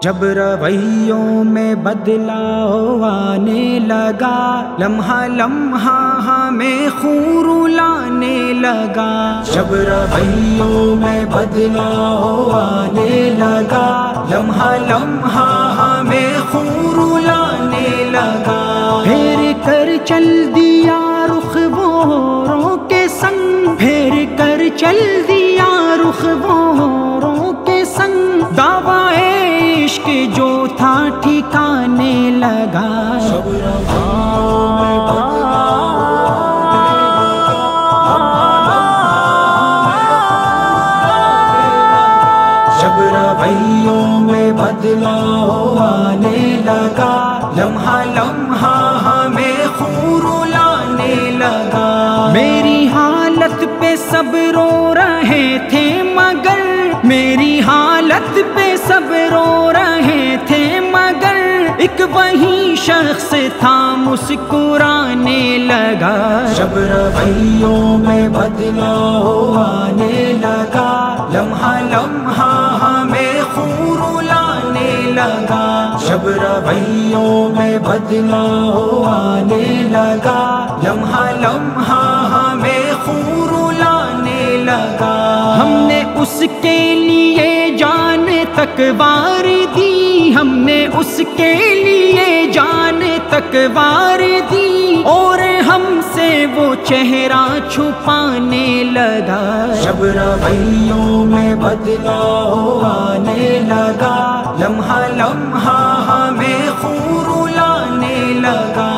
جب رویوں میں بدلاؤ آنے لگا، لمحہ لمحہ ہمیں خور لانے لگا۔ جب رویوں میں بدلاؤ آنے لگا، لمحہ لمحہ ہمیں خور لانے لگا۔ پھیر کر چل دیا رخ وہوروں کے سنگ، پھیر کر چل دیا رخ وہوروں کے سنگ، دعویٰ عشق جو تھا ٹھکانے لگا۔ جب رویوں میں بدلاؤ آنے لگا، لمحہ لمحہ ہمیں خور لانے لگا۔ میری حالت پہ سب رو رہے تھے مگر، میری حالت پہ سب رو رہے تھے مگر، ایک وہی شخص تھا مسکرانے لگا۔ جب رویوں میں بدلاؤ آنے لگا، لمحہ لمحہ ہمیں خور لانے لگا۔ جب رویوں میں بدلاؤ آنے لگا، لمحہ لمحہ ہمیں خور لانے لگا۔ ہم نے اس کے لیے جان تک وار دی، ہم نے اس کے لیے جان تک وار دی، اور ہم سے وہ چہرہ چھپانے لگا۔ جب رویوں میں بدلاؤ آنے لگا، لمحہ لمحہ ہمیں خور لانے لگا۔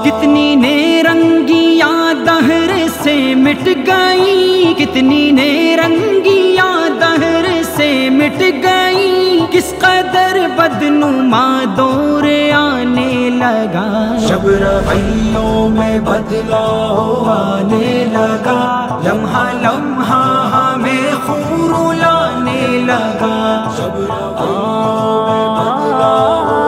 کتنی نے رنگیاں دہر سے مٹ گئی، کتنی نے رنگیاں دہر سے مٹ گئی، کس قدر بدنما دور آنے لگا۔ جب رویوں میں بدلاؤ آنے لگا، لمحہ لمحہ ہمیں خور لانے لگا۔ جب رویوں میں بدلاؤ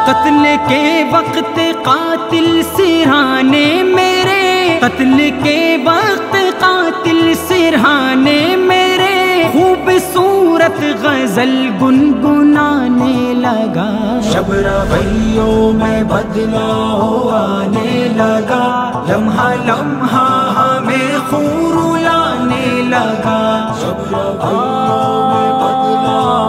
قتل کے وقت قاتل سرہانے میرے، قتل کے وقت قاتل سرہانے میرے، خوبصورت غزل گنگنانے لگا۔ جب رویوں میں بدلاؤ آنے لگا، لمحہ لمحہ ہمیں خور لانے لگا۔ جب رویوں میں بدلاؤ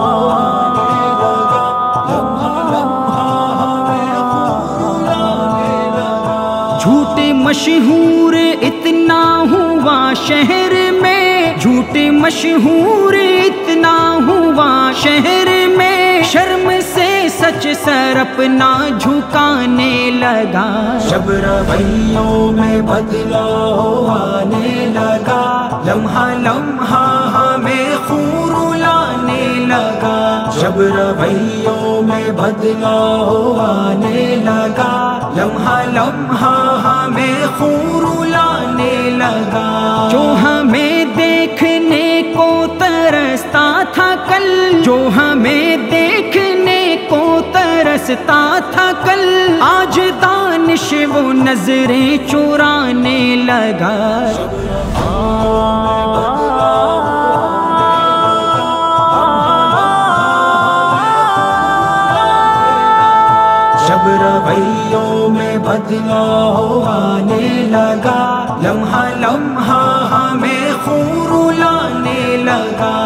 جھوٹ مشہور اتنا ہوا شہر میں، جھوٹ مشہور اتنا ہوا شہر میں، شرم سے سچ سر اپنا جھکانے لگا۔ جب رویوں میں بدلاؤ آنے لگا، لمحہ لمحہ ہمیں خور لانے لگا۔ جب رویوں میں بدلاؤ آنے لگا، لمحہ لمحہ ہمیں خور لانے لگا۔ جو ہمیں دیکھنے کو ترستا تھا کل، جو ہمیں دیکھنے کو ترستا تھا کل، آج دانش وہ نظریں چرانے لگا۔ جب رویوں میں بدلاؤ آنے لگا، لمحہ لمحہ ہمیں خور لانے لگا۔